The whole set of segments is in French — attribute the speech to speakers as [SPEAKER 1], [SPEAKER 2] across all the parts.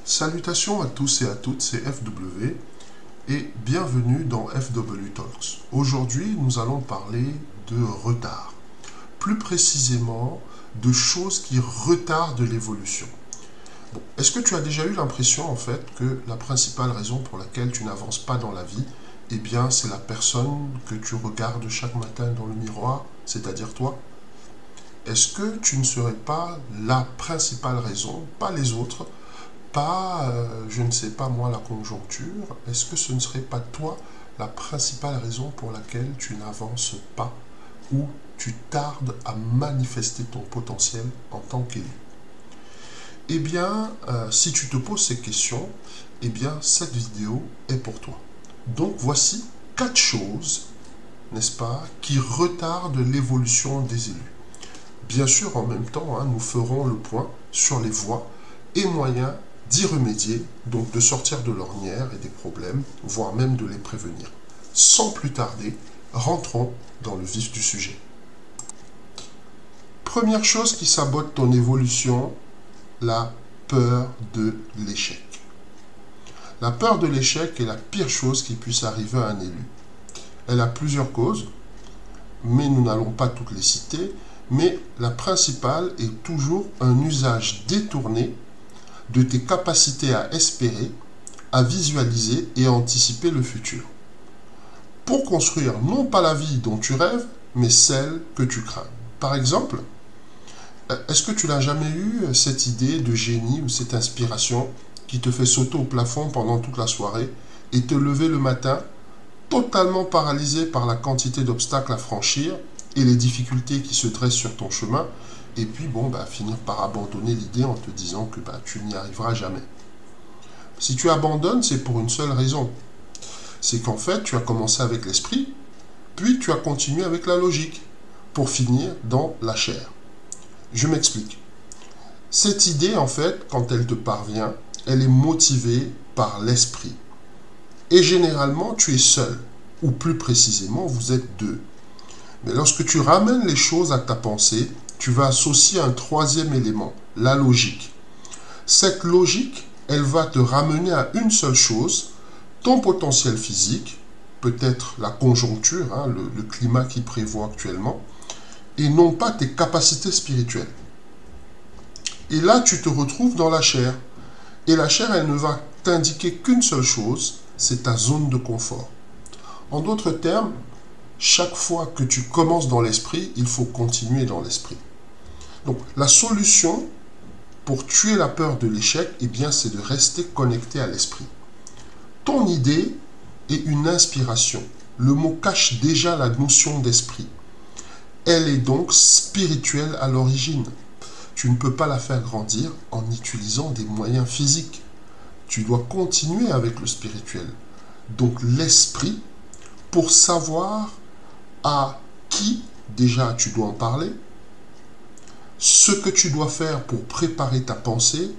[SPEAKER 1] Salutations à tous et à toutes, c'est FW et bienvenue dans FW Talks. Aujourd'hui, nous allons parler de retard. Plus précisément, de choses qui retardent l'évolution. Bon, est-ce que tu as déjà eu l'impression en fait que la principale raison pour laquelle tu n'avances pas dans la vie, eh bien, c'est la personne que tu regardes chaque matin dans le miroir, c'est-à-dire toi? Est-ce que tu ne serais pas la principale raison, pas les autres, pas, je ne sais pas moi, la conjoncture? Est-ce que ce ne serait pas toi la principale raison pour laquelle tu n'avances pas ou tu tardes à manifester ton potentiel en tant qu'élu? Eh bien, si tu te poses ces questions, eh bien, cette vidéo est pour toi. Donc, voici 4 choses, n'est-ce pas, qui retardent l'évolution des élus. Bien sûr, en même temps, nous ferons le point sur les voies et moyens d'y remédier, donc de sortir de l'ornière et des problèmes, voire même de les prévenir. Sans plus tarder, rentrons dans le vif du sujet. Première chose qui sabote ton évolution, la peur de l'échec. La peur de l'échec est la pire chose qui puisse arriver à un élu. Elle a plusieurs causes, mais nous n'allons pas toutes les citer, mais la principale est toujours un usage détourné de tes capacités à espérer, à visualiser et à anticiper le futur. Pour construire non pas la vie dont tu rêves, mais celle que tu crains. Par exemple, est-ce que tu n'as jamais eu cette idée de génie ou cette inspiration qui te fait sauter au plafond pendant toute la soirée et te lever le matin totalement paralysé par la quantité d'obstacles à franchir et les difficultés qui se dressent sur ton chemin, et puis finir par abandonner l'idée en te disant que tu n'y arriveras jamais? Si tu abandonnes, c'est pour une seule raison. C'est qu'en fait, tu as commencé avec l'esprit, puis tu as continué avec la logique, pour finir dans la chair. Je m'explique. Cette idée, en fait, quand elle te parvient, elle est motivée par l'esprit. Et généralement, tu es seul, ou plus précisément, vous êtes deux. Mais lorsque tu ramènes les choses à ta pensée, tu vas associer un troisième élément, la logique. Cette logique, elle va te ramener à une seule chose, ton potentiel physique, peut-être la conjoncture, le climat qui prévaut actuellement, et non pas tes capacités spirituelles. Et là, tu te retrouves dans la chair. Et la chair, elle ne va t'indiquer qu'une seule chose, c'est ta zone de confort. En d'autres termes, chaque fois que tu commences dans l'esprit, il faut continuer dans l'esprit. Donc, la solution pour tuer la peur de l'échec, eh bien, c'est de rester connecté à l'esprit. Ton idée est une inspiration. Le mot cache déjà la notion d'esprit. Elle est donc spirituelle à l'origine. Tu ne peux pas la faire grandir en utilisant des moyens physiques. Tu dois continuer avec le spirituel. Donc, l'esprit, pour savoir à qui, déjà, tu dois en parler, ce que tu dois faire pour préparer ta pensée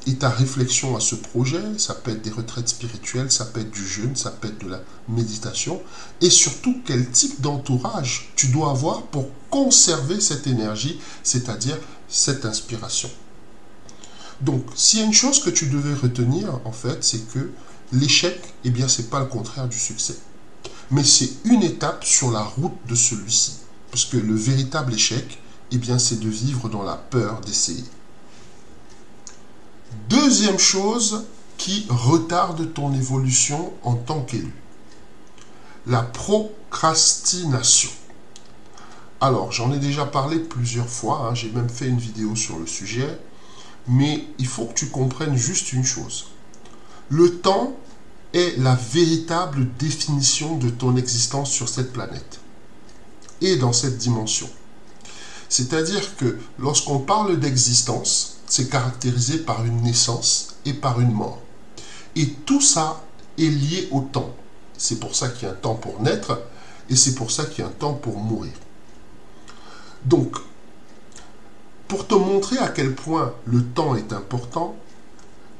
[SPEAKER 1] et ta réflexion à ce projet. Ça peut être des retraites spirituelles, ça peut être du jeûne, ça peut être de la méditation, et surtout quel type d'entourage tu dois avoir pour conserver cette énergie, c'est-à-dire cette inspiration. Donc, s'il y a une chose que tu devais retenir, en fait, c'est que l'échec, eh bien, c'est pas le contraire du succès. Mais c'est une étape sur la route de celui-ci. Parce que le véritable échec, eh bien, c'est de vivre dans la peur d'essayer. Deuxième chose qui retarde ton évolution en tant qu'élu. La procrastination. Alors, j'en ai déjà parlé plusieurs fois, j'ai même fait une vidéo sur le sujet, mais il faut que tu comprennes juste une chose. Le temps est la véritable définition de ton existence sur cette planète et dans cette dimension. C'est-à-dire que lorsqu'on parle d'existence, c'est caractérisé par une naissance et par une mort. Et tout ça est lié au temps. C'est pour ça qu'il y a un temps pour naître et c'est pour ça qu'il y a un temps pour mourir. Donc, pour te montrer à quel point le temps est important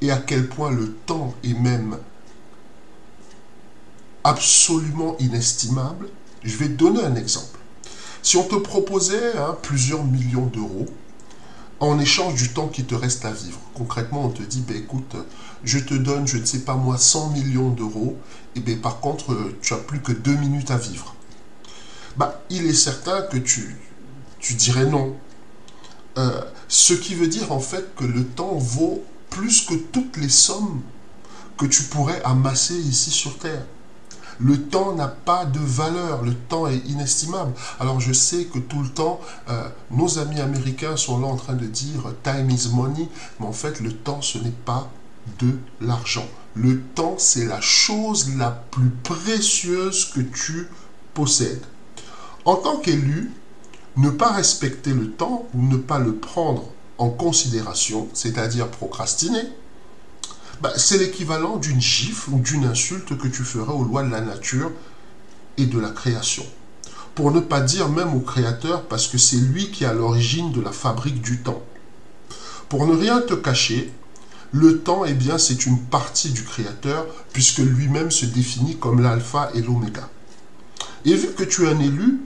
[SPEAKER 1] et à quel point le temps est même absolument inestimable, je vais te donner un exemple. Si on te proposait plusieurs millions d'euros en échange du temps qui te reste à vivre. Concrètement, on te dit, ben, écoute, je te donne, je ne sais pas moi, 100 millions d'euros, et ben, par contre, tu as plus que 2 minutes à vivre. Bah, il est certain que tu dirais non. Ce qui veut dire en fait que le temps vaut plus que toutes les sommes que tu pourrais amasser ici sur Terre. Le temps n'a pas de valeur, le temps est inestimable. Alors je sais que tout le temps, nos amis américains sont là en train de dire « time is money », mais en fait le temps ce n'est pas de l'argent. Le temps c'est la chose la plus précieuse que tu possèdes. En tant qu'élu, ne pas respecter le temps ou ne pas le prendre en considération, c'est-à-dire procrastiner, c'est l'équivalent d'une gifle ou d'une insulte que tu ferais aux lois de la nature et de la création. Pour ne pas dire même au Créateur, parce que c'est lui qui est à l'origine de la fabrique du temps. Pour ne rien te cacher, le temps, eh bien, c'est une partie du Créateur, puisque lui-même se définit comme l'alpha et l'oméga. Et vu que tu es un élu,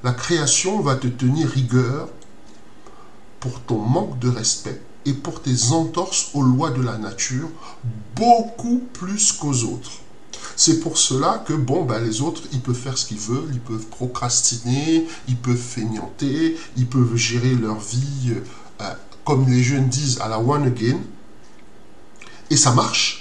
[SPEAKER 1] la création va te tenir rigueur pour ton manque de respect et pour tes entorses aux lois de la nature, beaucoup plus qu'aux autres. C'est pour cela que, les autres, ils peuvent faire ce qu'ils veulent, ils peuvent procrastiner, ils peuvent feignanter, ils peuvent gérer leur vie, comme les jeunes disent, à la one again, et ça marche.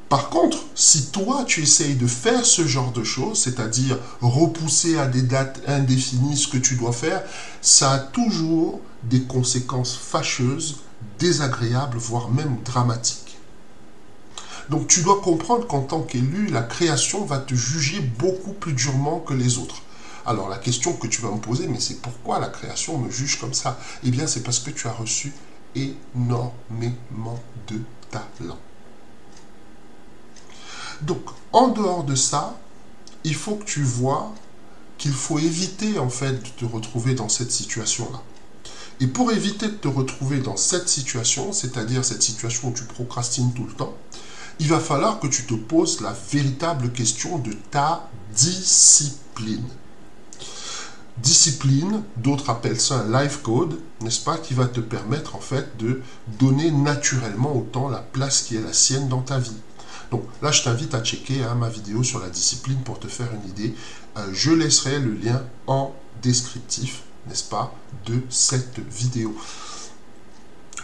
[SPEAKER 1] Par contre, si toi, tu essayes de faire ce genre de choses, c'est-à-dire repousser à des dates indéfinies ce que tu dois faire, ça a toujours des conséquences fâcheuses, désagréables, voire même dramatiques. Donc tu dois comprendre qu'en tant qu'élu, la création va te juger beaucoup plus durement que les autres. Alors la question que tu vas me poser, mais c'est pourquoi la création me juge comme ça? Eh bien c'est parce que tu as reçu énormément de talent. Donc, en dehors de ça, il faut que tu vois qu'il faut éviter en fait de te retrouver dans cette situation-là. Et pour éviter de te retrouver dans cette situation, c'est-à-dire cette situation où tu procrastines tout le temps, il va falloir que tu te poses la véritable question de ta discipline. Discipline, d'autres appellent ça un life code, n'est-ce pas, qui va te permettre en fait de donner naturellement au temps la place qui est la sienne dans ta vie. Donc là, je t'invite à checker ma vidéo sur la discipline pour te faire une idée. Je laisserai le lien en descriptif, n'est-ce pas, de cette vidéo.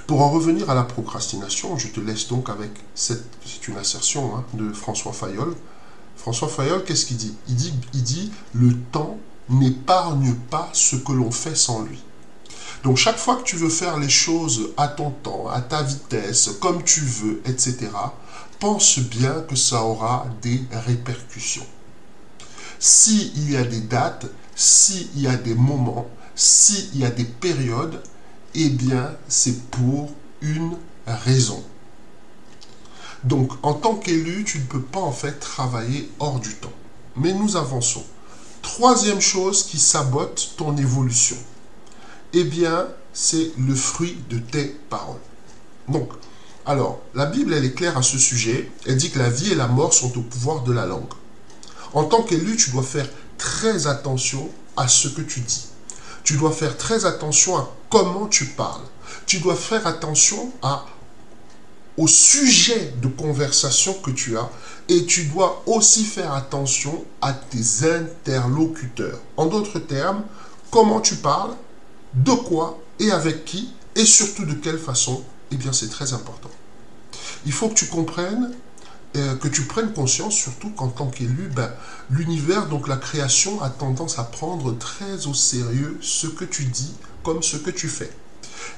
[SPEAKER 1] Pour en revenir à la procrastination, je te laisse donc avec c'est une assertion de François Fayolle. François Fayolle, qu'est-ce qu'il dit? Il dit « Le temps n'épargne pas ce que l'on fait sans lui ». Donc chaque fois que tu veux faire les choses à ton temps, à ta vitesse, comme tu veux, etc., pense bien que ça aura des répercussions. S'il y a des dates, s'il y a des moments, s'il y a des périodes, eh bien c'est pour une raison. Donc en tant qu'élu, tu ne peux pas en fait travailler hors du temps. Mais nous avançons. Troisième chose qui sabote ton évolution, eh bien c'est le fruit de tes paroles. Donc, alors, la Bible, elle est claire à ce sujet. Elle dit que la vie et la mort sont au pouvoir de la langue. En tant qu'élu, tu dois faire très attention à ce que tu dis. Tu dois faire très attention à comment tu parles. Tu dois faire attention au sujet de conversation que tu as. Et tu dois aussi faire attention à tes interlocuteurs. En d'autres termes, comment tu parles, de quoi et avec qui, et surtout de quelle façon. Eh bien, c'est très important. Il faut que tu comprennes, que tu prennes conscience, surtout qu'en tant qu'élu, l'univers, donc la création, a tendance à prendre très au sérieux ce que tu dis comme ce que tu fais.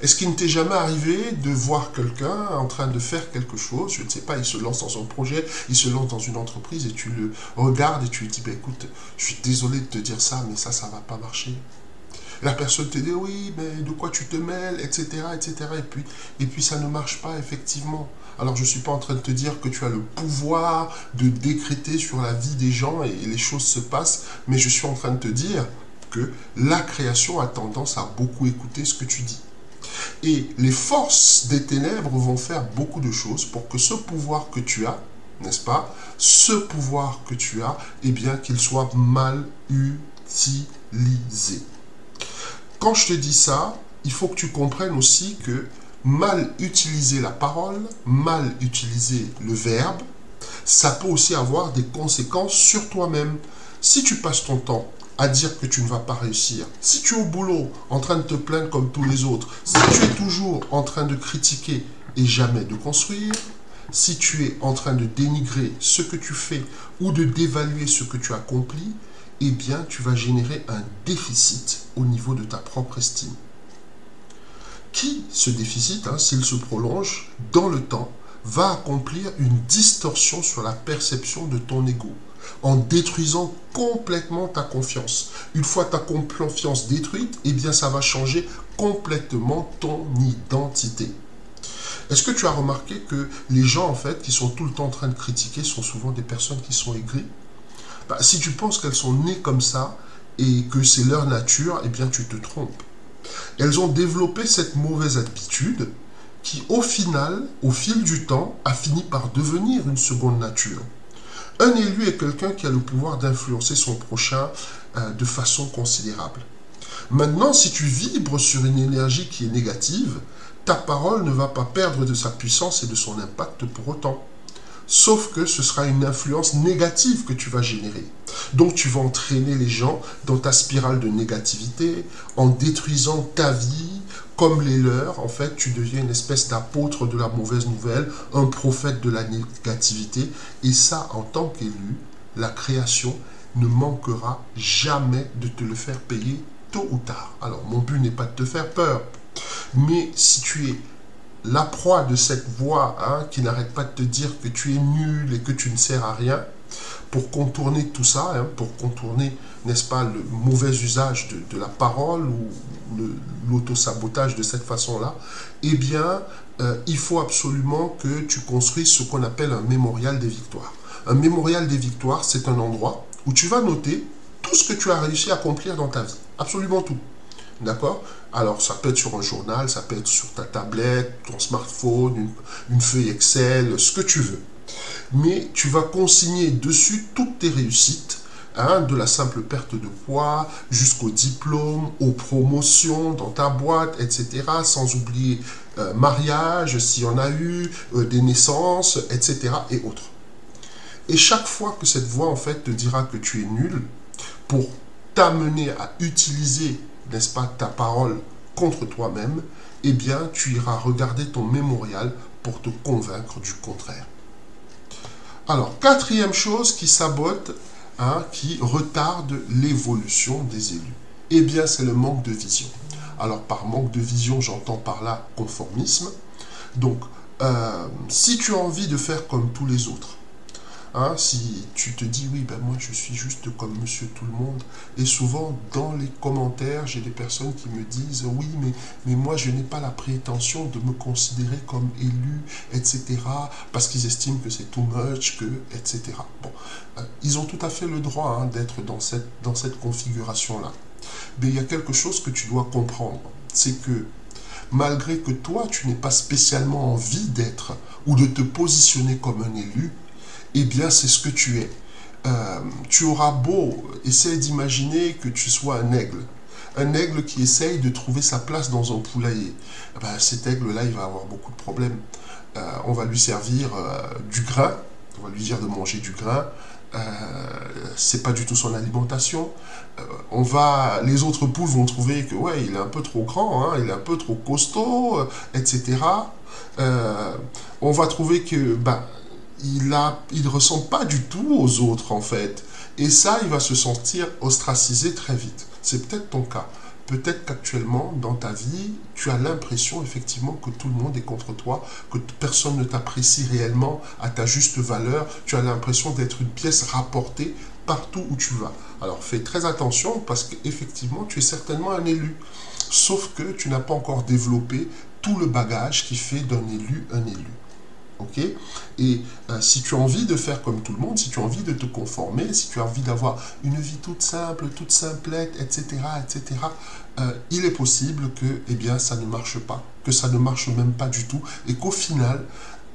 [SPEAKER 1] Est-ce qu'il ne t'est jamais arrivé de voir quelqu'un en train de faire quelque chose, je ne sais pas, il se lance dans un projet, il se lance dans une entreprise et tu le regardes et tu lui dis, écoute, je suis désolé de te dire ça, mais ça ne va pas marcher. La personne te dit, oui, mais de quoi tu te mêles, etc., etc. Et puis ça ne marche pas, effectivement. Alors, je ne suis pas en train de te dire que tu as le pouvoir de décréter sur la vie des gens et les choses se passent, mais je suis en train de te dire que la création a tendance à beaucoup écouter ce que tu dis. Et les forces des ténèbres vont faire beaucoup de choses pour que ce pouvoir que tu as, n'est-ce pas, ce pouvoir que tu as, eh bien, qu'il soit mal utilisé. Quand je te dis ça, il faut que tu comprennes aussi que mal utiliser la parole, mal utiliser le verbe, ça peut aussi avoir des conséquences sur toi-même. Si tu passes ton temps à dire que tu ne vas pas réussir, si tu es au boulot en train de te plaindre comme tous les autres, si tu es toujours en train de critiquer et jamais de construire, si tu es en train de dénigrer ce que tu fais ou de dévaluer ce que tu accomplis, eh bien tu vas générer un déficit au niveau de ta propre estime. Qui, ce déficit, s'il se prolonge dans le temps, va accomplir une distorsion sur la perception de ton ego, en détruisant complètement ta confiance. Une fois ta confiance détruite, eh bien ça va changer complètement ton identité. Est-ce que tu as remarqué que les gens, en fait, qui sont tout le temps en train de critiquer, sont souvent des personnes qui sont aigries? Si tu penses qu'elles sont nées comme ça et que c'est leur nature, eh bien tu te trompes. Elles ont développé cette mauvaise habitude qui, au final, au fil du temps, a fini par devenir une seconde nature. Un élu est quelqu'un qui a le pouvoir d'influencer son prochain de façon considérable. Maintenant, si tu vibres sur une énergie qui est négative, ta parole ne va pas perdre de sa puissance et de son impact pour autant. Sauf que ce sera une influence négative que tu vas générer. Donc tu vas entraîner les gens dans ta spirale de négativité, en détruisant ta vie comme les leurs. En fait, tu deviens une espèce d'apôtre de la mauvaise nouvelle, un prophète de la négativité. Et ça, en tant qu'élu, la création ne manquera jamais de te le faire payer tôt ou tard. Alors, mon but n'est pas de te faire peur. Mais si tu es la proie de cette voix qui n'arrête pas de te dire que tu es nul et que tu ne sers à rien, pour contourner tout ça, pour contourner, n'est-ce pas, le mauvais usage de la parole ou l'autosabotage de cette façon-là, eh bien, il faut absolument que tu construises ce qu'on appelle un mémorial des victoires. Un mémorial des victoires, c'est un endroit où tu vas noter tout ce que tu as réussi à accomplir dans ta vie. Absolument tout. D'accord? Alors, ça peut être sur un journal, ça peut être sur ta tablette, ton smartphone, une feuille Excel, ce que tu veux. Mais tu vas consigner dessus toutes tes réussites, de la simple perte de poids jusqu'au diplôme, aux promotions dans ta boîte, etc. Sans oublier mariage, s'il y en a eu, des naissances, etc. et autres. Et chaque fois que cette voix, en fait, te dira que tu es nul, pour t'amener à utiliser, n'est-ce pas, ta parole contre toi-même, eh bien, tu iras regarder ton mémorial pour te convaincre du contraire. Alors, quatrième chose qui sabote, qui retarde l'évolution des élus, eh bien, c'est le manque de vision. Alors, par manque de vision, j'entends par là conformisme. Donc, si tu as envie de faire comme tous les autres, si tu te dis, oui, ben moi je suis juste comme monsieur tout le monde, et souvent dans les commentaires, j'ai des personnes qui me disent, oui, mais moi je n'ai pas la prétention de me considérer comme élu, etc., parce qu'ils estiment que c'est too much, etc. Bon, ils ont tout à fait le droit d'être dans cette configuration-là. Mais il y a quelque chose que tu dois comprendre, c'est que malgré que toi, tu n'aies pas spécialement envie d'être ou de te positionner comme un élu, eh bien, c'est ce que tu es. Tu auras beau essayer d'imaginer que tu sois un aigle qui essaye de trouver sa place dans un poulailler. Cet aigle-là, il va avoir beaucoup de problèmes. On va lui servir du grain, on va lui dire de manger du grain. C'est pas du tout son alimentation. Les autres poules vont trouver que ouais, il est un peu trop grand, il est un peu trop costaud, etc. On va trouver que il ne ressemble pas du tout aux autres, en fait. Et ça, il va se sentir ostracisé très vite. C'est peut-être ton cas. Peut-être qu'actuellement, dans ta vie, tu as l'impression, effectivement, que tout le monde est contre toi, que personne ne t'apprécie réellement à ta juste valeur. Tu as l'impression d'être une pièce rapportée partout où tu vas. Alors, fais très attention, parce qu'effectivement, tu es certainement un élu. Sauf que tu n'as pas encore développé tout le bagage qui fait d'un élu un élu. Ok? Et si tu as envie de faire comme tout le monde, si tu as envie de te conformer, si tu as envie d'avoir une vie toute simple, toute simplette, etc., etc., il est possible que ça ne marche pas, que ça ne marche même pas du tout, et qu'au final,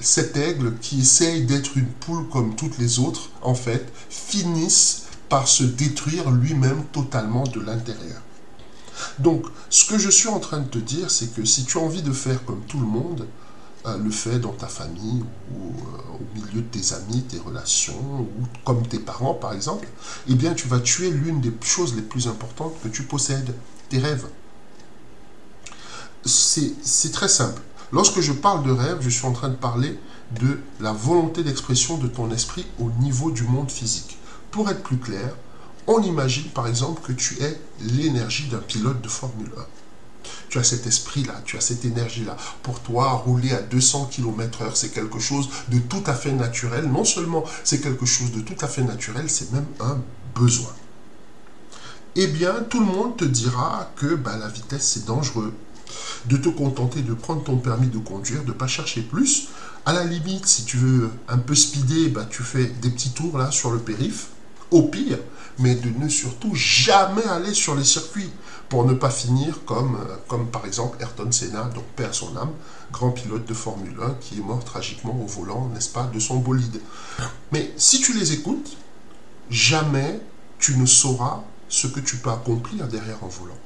[SPEAKER 1] cet aigle qui essaye d'être une poule comme toutes les autres, en fait, finisse par se détruire lui-même totalement de l'intérieur. Donc, ce que je suis en train de te dire, c'est que si tu as envie de faire comme tout le monde, le fait dans ta famille ou au milieu de tes amis, tes relations, ou comme tes parents par exemple, eh bien tu vas tuer l'une des choses les plus importantes que tu possèdes, tes rêves. C'est très simple. Lorsque je parle de rêve, je suis en train de parler de la volonté d'expression de ton esprit au niveau du monde physique. Pour être plus clair, on imagine par exemple que tu es l'énergie d'un pilote de Formule 1. Tu as cet esprit-là, tu as cette énergie-là. Pour toi, rouler à 200 km/h, c'est quelque chose de tout à fait naturel. Non seulement c'est quelque chose de tout à fait naturel, c'est même un besoin. Eh bien, tout le monde te dira que la vitesse, c'est dangereux. De te contenter de prendre ton permis de conduire, de ne pas chercher plus. À la limite, si tu veux un peu speeder, tu fais des petits tours là sur le périph'. Au pire, mais de ne surtout jamais aller sur les circuits pour ne pas finir comme par exemple Ayrton Senna, donc paix à son âme, grand pilote de Formule 1 qui est mort tragiquement au volant, n'est-ce pas, de son bolide. Mais si tu les écoutes, jamais tu ne sauras ce que tu peux accomplir derrière un volant.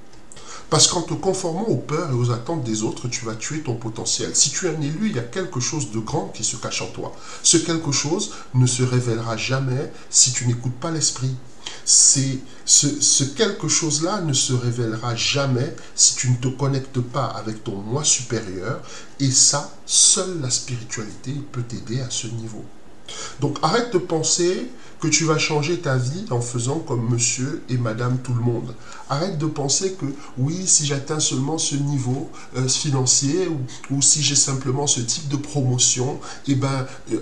[SPEAKER 1] Parce qu'en te conformant aux peurs et aux attentes des autres, tu vas tuer ton potentiel. Si tu es un élu, il y a quelque chose de grand qui se cache en toi. Ce quelque chose ne se révélera jamais si tu n'écoutes pas l'esprit. Ce quelque chose-là ne se révélera jamais si tu ne te connectes pas avec ton moi supérieur. Et ça, seule la spiritualité peut t'aider à ce niveau. Donc arrête de penser que tu vas changer ta vie en faisant comme monsieur et madame tout le monde. Arrête de penser que oui, si j'atteins seulement ce niveau financier ou si j'ai simplement ce type de promotion,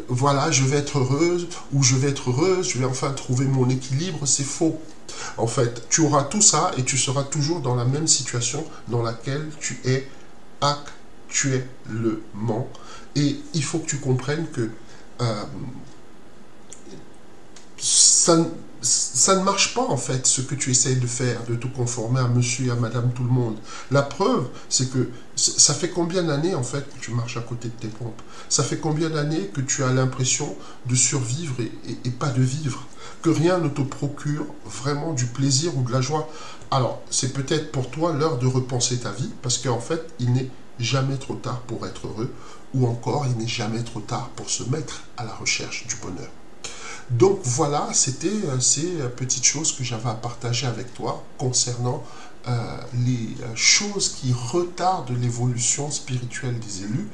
[SPEAKER 1] voilà, je vais être heureuse ou je vais être heureuse, je vais enfin trouver mon équilibre. C'est faux. En fait, tu auras tout ça et tu seras toujours dans la même situation dans laquelle tu es actuellement. Et il faut que tu comprennes que ça ne marche pas en fait ce que tu essayes de faire, de te conformer à monsieur et à madame tout le monde. La preuve, c'est que ça fait combien d'années en fait que tu marches à côté de tes pompes? Ça fait combien d'années que tu as l'impression de survivre et pas de vivre? Que rien ne te procure vraiment du plaisir ou de la joie? Alors, c'est peut-être pour toi l'heure de repenser ta vie, parce qu'en fait, il n'est jamais trop tard pour être heureux, ou encore, il n'est jamais trop tard pour se mettre à la recherche du bonheur. Donc voilà, c'était ces petites choses que j'avais à partager avec toi concernant les choses qui retardent l'évolution spirituelle des élus.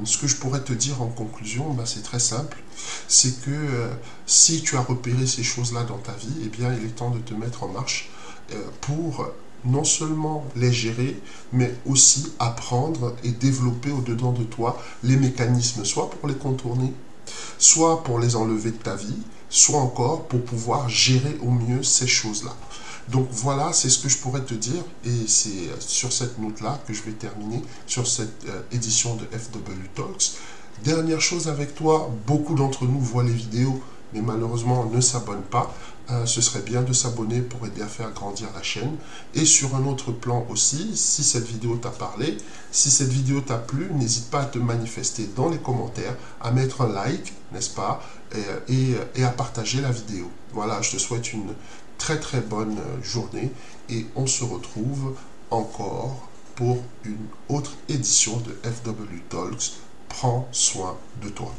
[SPEAKER 1] Ce que je pourrais te dire en conclusion, c'est très simple. C'est que si tu as repéré ces choses-là dans ta vie, eh bien, il est temps de te mettre en marche pour non seulement les gérer, mais aussi apprendre et développer au-dedans de toi les mécanismes, soit pour les contourner, soit pour les enlever de ta vie, soit encore pour pouvoir gérer au mieux ces choses-là. Donc voilà, c'est ce que je pourrais te dire, et c'est sur cette note-là que je vais terminer sur cette édition de FW Talks. Dernière chose avec toi, beaucoup d'entre nous voient les vidéos, mais malheureusement ne s'abonnent pas. Ce serait bien de s'abonner pour aider à faire grandir la chaîne. Et sur un autre plan aussi, si cette vidéo t'a parlé, si cette vidéo t'a plu, n'hésite pas à te manifester dans les commentaires, à mettre un like, n'est-ce pas, et à partager la vidéo. Voilà, je te souhaite une très très bonne journée et on se retrouve encore pour une autre édition de FW Talks. Prends soin de toi.